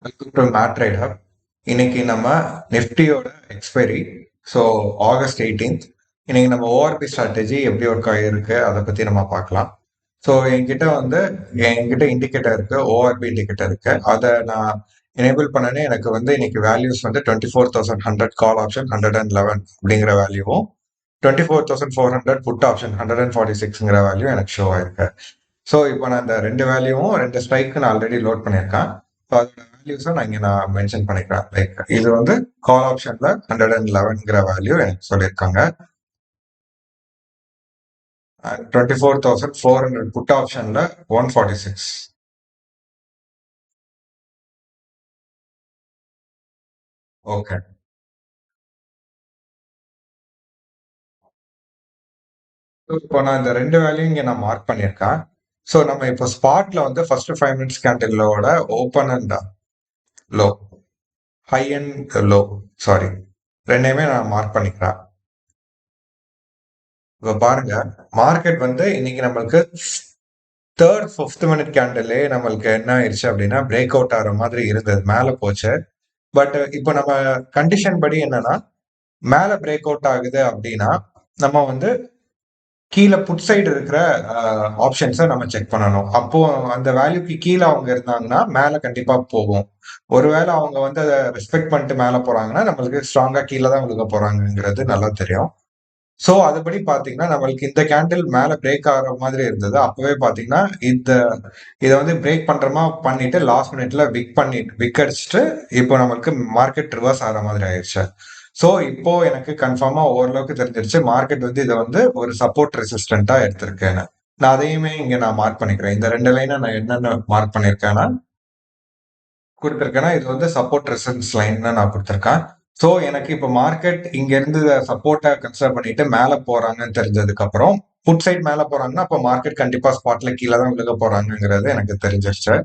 Welcome to mat trader. இன்னைக்கு நம்ம நிஃப்டியோட எக்ஸ்பைரி. So August 18th. இன்னைக்கு நம்ம ஓஆர்பி ஸ்ட்ராட்டஜி எப்படி ஒர்க் ஆகிருக்கு அதை பற்றி நம்ம பார்க்கலாம். ஸோ என்கிட்ட இண்டிகேட்டர் இருக்கு, ஓஆர்பி இண்டிகேட்டர் இருக்கு. அதை நான் எனேபிள் பண்ணனே எனக்கு இன்னைக்கு வேல்யூஸ் 24,100 கால் ஆப்ஷன் 111 அப்படிங்கிற வேல்யூவும் 24,400 புட் ஆப்ஷன் 146ங்கிற வேல்யூ எனக்கு ஷோ ஆயிருக்கு. ஸோ இப்போ நான் இந்த ரெண்டு வேல்யூவும் ரெண்டு ஸ்ட்ரைக்கு நான் ஆல்ரெடி லோட் பண்ணியிருக்கேன். ஸோ அதோட வேல்யூஸை நான் மென்ஷன் பண்ணிக்கிறேன். லைக் இது கால் ஆப்ஷன்ல 111ங்கிற வேல்யூ எனக்கு சொல்லியிருக்காங்க. 24,400 புட் ஆப்ஷன்ல 146. ஓகே, இப்போ நான் இந்த ரெண்டு வேல்யூ இங்க நான் மார்க் பண்ணியிருக்கேன். ஸோ நம்ம இப்போ ஸ்பாட்ல ஃபர்ஸ்ட் 5 மினிட்ஸ் கேண்டிலோட open and low, high and low, sorry, ரெண்டையுமே நான் மார்க் பண்ணிக்கிறேன். இப்போ பாருங்க, மார்க்கெட் இன்னைக்கு நம்மளுக்கு தேர்ட் 5th மினிட் கேண்டிலே நம்மளுக்கு என்ன ஆயிடுச்சு அப்படின்னா பிரேக் அவுட் ஆகிற மாதிரி இருந்தது, மேலே போச்சு. பட் இப்போ நம்ம கண்டிஷன் படி என்னன்னா, மேலே பிரேக் அவுட் ஆகுது அப்படின்னா நம்ம கீழே புட் சைடு இருக்கிற ஆப்ஷன்ஸை நம்ம செக் பண்ணணும். அப்போ அந்த வேல்யூக்கு கீழே அவங்க இருந்தாங்கன்னா மேலே கண்டிப்பா போகும். ஒருவேளை அவங்க அதை ரெஸ்பெக்ட் பண்ணிட்டு மேலே போறாங்கன்னா நம்மளுக்கு ஸ்ட்ராங்கா கீழே தான் விழுக போறாங்கிறது நல்லா தெரியும். சோ அதுபடி பாத்தீங்கன்னா நம்மளுக்கு இந்த கேண்டில் மேல பிரேக் ஆகிற மாதிரி இருந்தது. அப்பவே பாத்தீங்கன்னா இதை பிரேக் பண்றமா பண்ணிட்டு லாஸ்ட் மினிட்ல விக் அடிச்சுட்டு இப்போ நம்மளுக்கு மார்க்கெட் ரிவர்ஸ் ஆகிற மாதிரி ஆயிடுச்சு. சோ இப்போ எனக்கு கன்ஃபார்மா ஓரளவுக்கு தெரிஞ்சிருச்சு மார்க்கெட் இதை ஒரு சப்போர்ட் ரெசிஸ்டண்டா எடுத்திருக்கேன்னு. நான் அதையுமே இங்க நான் மார்க் பண்ணிக்கிறேன். இந்த ரெண்டு லைனை நான் என்னென்ன மார்க் பண்ணிருக்கேன்னா கொடுத்திருக்கேன்னா இது சப்போர்ட் ரெசிஸ்டன்ஸ் லைன் நான் கொடுத்திருக்கேன். சோ எனக்கு இப்ப மார்க்கெட் இங்க இருந்து சப்போர்ட்டா கன்சிடர் பண்ணிட்டு மேல போறாங்கன்னு தெரிஞ்சதுக்கு அப்புறம் புட் சைட் மேல போறாங்கன்னா அப்ப மார்க்கெட் கண்டிப்பா ஸ்பாட்ல கீழே தான் விழுக போறாங்கிறது எனக்கு தெரிஞ்சிருச்சு.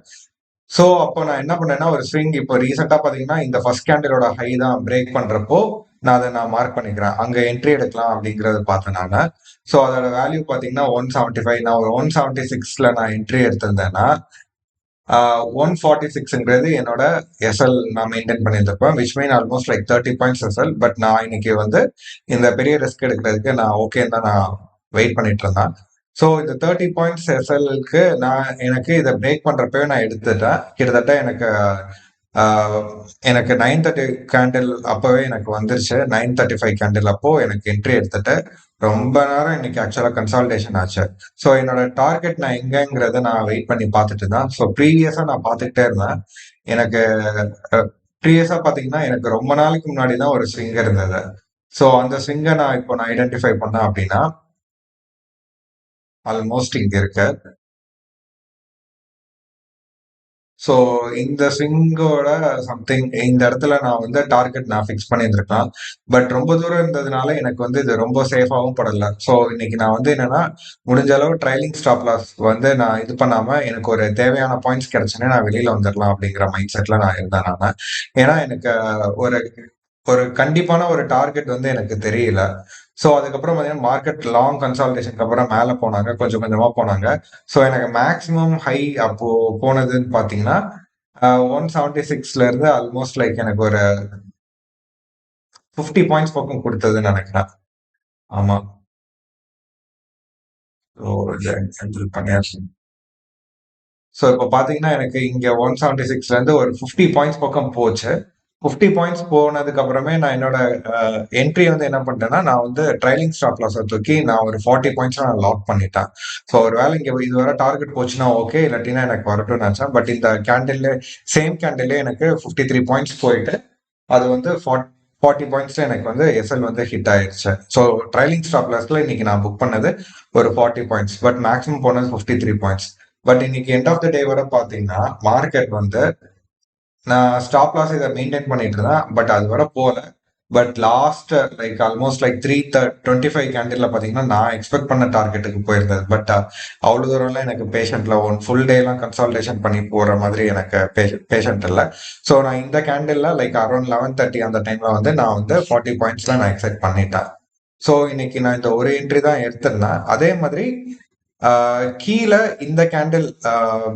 சோ அப்போ நான் என்ன பண்ணேன்னா ஒரு ஸ்விங் இப்போ ரீசெண்டா பாத்தீங்கன்னா இந்த ஃபர்ஸ்ட் கேண்டிலோட ஹை தான் பிரேக் பண்றப்போ நான் மார்க் பண்ணிக்கிறேன், அங்க என்ட்ரி எடுக்கலாம் அப்படிங்கறது பார்த்தேன் நானு. சோ அதோட வேல்யூ பாத்தீங்கன்னா 175. நான் ஒரு 176ல நான் என்ட்ரி எடுத்திருந்தேன்னா 146ங்கிறது என்னோட எஸ்எல் நான் மெயின்டைன் பண்ணியிருந்திருப்பேன், which mean almost like 30 points SL. But நான் இன்னைக்கு இந்த பெரிய ரிஸ்க் எடுக்கிறதுக்கு நான் ஓகே தான் நான் வெயிட் பண்ணிட்டு இருந்தேன். ஸோ இந்த 30 பாயிண்ட்ஸ் எஸ்எல்க்கு எனக்கு இதை பிரேக் பண்றப்பவே நான் எடுத்துட்டேன். கிட்டத்தட்ட எனக்கு 9:30 கேண்டில் அப்பவே எனக்கு வந்துருச்சு. 9:35 கேண்டில் அப்போ எனக்கு என்ட்ரி எடுத்துட்டு ரொம்ப நேரம் இன்னைக்கு ஆக்சுவலா கன்சால்டேஷன் ஆச்சு. ஸோ என்னோட டார்கெட் நான் எங்கங்கிறத நான் வெயிட் பண்ணி பார்த்துட்டு தான். ஸோ ப்ரீவியஸா நான் பார்த்துக்கிட்டே இருந்தேன். எனக்கு ப்ரீவியஸா பாத்தீங்கன்னா எனக்கு ரொம்ப நாளைக்கு முன்னாடி தான் ஒரு ஸ்விங் இருந்தது. ஸோ அந்த ஸ்விங்கை நான் ஐடென்டிஃபை பண்ணேன் அப்படின்னா ஆல்மோஸ்ட் இங்க இருக்கு. ஸோ இந்த ஸ்விங்கோட சம்திங் இந்த இடத்துல நான் டார்கெட் நான் ஃபிக்ஸ் பண்ணியிருந்திருக்கலாம். பட் ரொம்ப தூரம் இருந்ததுனால எனக்கு இது ரொம்ப சேஃபாகவும் படல. ஸோ இன்னைக்கு நான் என்னன்னா முடிஞ்ச அளவு ட்ரைலிங் ஸ்டாப் லாஸ் நான் இது பண்ணாம எனக்கு ஒரு தேவையான பாயிண்ட்ஸ் கிடைச்சுன்னே நான் வெளியில வந்துடலாம் அப்படிங்கிற மைண்ட் செட்ல நான் இருந்தேன் நான். ஏன்னா எனக்கு ஒரு ஒரு கண்டிப்பான ஒரு டார்கெட் எனக்கு தெரியல. ஸோ அதுக்கப்புறம் பார்த்தீங்கன்னா மார்க்கெட் லாங் கன்சால்டேஷனுக்கு அப்புறம் மேலே போனாங்க, கொஞ்சம் கொஞ்சமா போனாங்க. ஸோ எனக்கு மேக்ஸிமம் ஹை அப்போ போனதுன்னு பார்த்தீங்கன்னா 176ல இருந்து ஆல்மோஸ்ட் லைக் எனக்கு ஒரு 50 பாயிண்ட்ஸ் பக்கம் கொடுத்ததுன்னு நினைக்கிறேன். ஆமா. ஸோ பண்ணியாச்சு. ஸோ இப்போ பார்த்தீங்கன்னா எனக்கு இங்க 176ல இருந்து ஒரு 50 பாயிண்ட்ஸ் பக்கம் போச்சு. 50 பாயிண்ட்ஸ் போனதுக்கு அப்புறமே நான் என்னோட என்ட்ரி என்ன பண்ணிட்டேன்னா நான் ட்ரைலிங் ஸ்டாப் லாஸ் தூக்கி நான் ஒரு 40 பாயிண்ட்ஸ் நான் லாக் பண்ணிட்டேன். ஸோ ஒரு வேலை இங்க இது வர டார்கெட் போச்சுன்னா ஓகே, இல்லாட்டினா எனக்கு வரட்டும்னு நினைச்சேன். பட் இந்த கேண்டில் சேம் கேண்டில்லே எனக்கு 53 பாயிண்ட்ஸ் போயிட்டு அது 40 பாயிண்ட்ஸ் எனக்கு எஸ்எல் ஹிட் ஆயிடுச்சு. ஸோ ட்ரைலிங் ஸ்டாப் லாஸ்ல இன்னைக்கு நான் புக் பண்ணது ஒரு 40 பாயிண்ட்ஸ், பட் மேக்ஸிமம் போனது 53 பாயிண்ட்ஸ். பட் இன்னைக்கு எண்ட் ஆஃப் த டே வர பாத்தீங்கன்னா மார்க்கெட் நான் ஸ்டாப் லாஸ் இதை மெயின்டைன் பண்ணிட்டு இருந்தேன், பட் அது வர போல. But last like almost like 325 கேண்டில்ல பாத்தீங்கன்னா நான் எக்ஸ்பெக்ட் பண்ண டார்கெட்டுக்கு போயிருந்தது. பட் அவ்வளவு தூரம்லாம் எனக்கு பேஷண்ட்ல ஃபுல் டே எல்லாம் கன்சல்டேஷன் பண்ணி போற மாதிரி எனக்கு பேஷண்ட் இல்லை. ஸோ நான் இந்த கேண்டில்ல லைக் அரௌண்ட் 11:30 அந்த டைம்ல நான் 40 பாயிண்ட்ஸ்ல நான் எக்ஸெக்ட் பண்ணிட்டேன். ஸோ இன்னைக்கு நான் இந்த ஒரு என்ட்ரி தான் எடுத்திருந்தேன். அதே மாதிரி கீழே இந்த கேண்டில்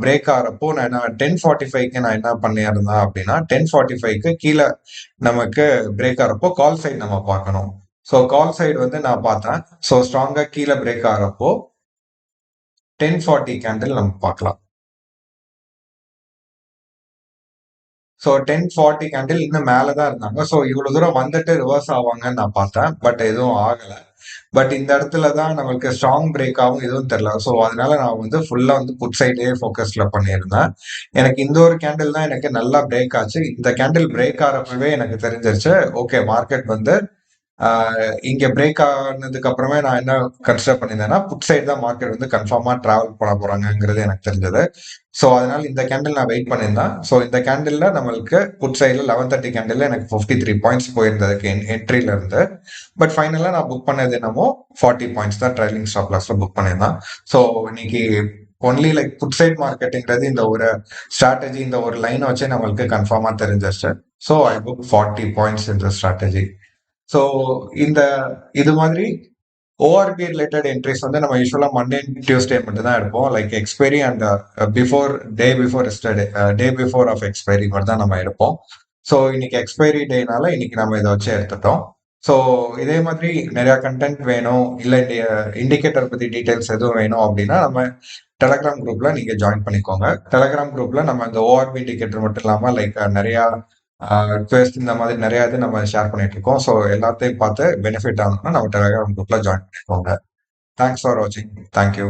பிரேக் ஆகிறப்போ நான் என்ன 10:45க்கு நான் என்ன பண்ணியிருந்தேன் அப்படின்னா 10:45க்கு கீழே நமக்கு பிரேக் ஆகிறப்போ கால் சைடு நம்ம பார்க்கணும். ஸோ கால் சைடு வந்து நான் பார்த்தேன். ஸோ ஸ்ட்ராங்கா கீழே பிரேக் ஆகிறப்போ 10:40 கேண்டில் நம்ம பார்க்கலாம். ஸோ 10:40 கேண்டில் இன்னும் மேலதான் இருந்தாங்க. ஸோ இவ்வளவு தூரம் வந்துட்டு ரிவர்ஸ் ஆவாங்கன்னு நான் பார்த்தேன். பட் எதுவும் ஆகல. பட் இந்த இடத்துல தான் நம்மளுக்கு ஸ்ட்ராங் பிரேக் ஆகும் எதுவும் தெரியல. ஸோ அதனால நான் வந்து ஃபுல்லா வந்து புட் சைடே ஃபோக்கஸ்ல பண்ணியிருந்தேன். எனக்கு இந்த ஒரு கேண்டில் தான் எனக்கு நல்லா பிரேக் ஆச்சு. இந்த கேண்டில் பிரேக் ஆகிறப்பவே எனக்கு தெரிஞ்சிருச்சு ஓகே மார்க்கெட் வந்து இங்க பிரேக் ஆனதுக்கு அப்புறமே நான் என்ன கன்சிடர் பண்ணியிருந்தேன்னா புட் சைடு தான் மார்க்கெட் வந்து கன்ஃபார்மா டிராவல் பண்ண போறாங்கிறது எனக்கு தெரிஞ்சது. ஸோ அதனால இந்த கேண்டில் நான் வெயிட் பண்ணியிருந்தேன். ஸோ இந்த கேண்டில்ல நம்மளுக்கு புட் சைடில் 11:30 கேண்டில் எனக்கு 53 பாயிண்ட்ஸ் போயிருந்ததுக்கு என்ட்ரில இருந்து. பட் ஃபைனலா நான் புக் பண்ணது என்னமோ 40 பாயிண்ட்ஸ் தான் ட்ரைலிங் ஸ்டாப் லாஸ்ல புக் பண்ணியிருந்தேன். ஸோ இன்னைக்கு ஒன்லி லைக் புட் சைட் மார்க்கெட்டிங்கிறது இந்த ஒரு ஸ்ட்ராட்டஜி இந்த ஒரு லைனை வச்சு நம்மளுக்கு கன்ஃபார்மா தெரிஞ்சிருச்சு. ஸோ ஐ புக் 40 பாயிண்ட்ஸ் இந்த ஸ்ட்ராட்டஜி. ஸோ இந்த இது மாதிரி ஓஆர்பி ரிலேட்டட் என்ட்ரிஸ் வந்து நம்ம யூஸ்வலா மண்டே டியூஸ்டே மட்டும் தான் எடுப்போம். Like expiry and before before yesterday day before of expiry மட்டும் தான் நம்ம எடுப்போம். ஸோ இன்னைக்கு எக்ஸ்பைரி டேனால இன்னைக்கு நம்ம இதை வச்சு எடுத்துட்டோம். ஸோ இதே மாதிரி நிறைய கண்டென்ட் வேணும் இல்லை இண்டிகேட்டர் பத்தி டீடைல்ஸ் எதுவும் வேணும் அப்படின்னா நம்ம டெலகிராம் குரூப்ல நீங்க ஜாயின் பண்ணிக்கோங்க. டெலகிராம் குரூப்ல நம்ம இந்த ஓஆர்பி இண்டிகேட்டர் மட்டும் இல்லாம லைக் நிறைய ட்விஸ்ட் இந்த மாதிரி நிறைய இது நம்ம ஷேர் பண்ணிட்டு இருக்கோம். ஸோ எல்லாத்தையும் பார்த்து பெனிஃபிட் ஆகணும்னா நம்ம டெலகிராம் குரூப்ல ஜாயின் பண்ணிக்கோங்க. தேங்க்ஸ் ஃபார் வாட்சிங். தேங்க்யூ.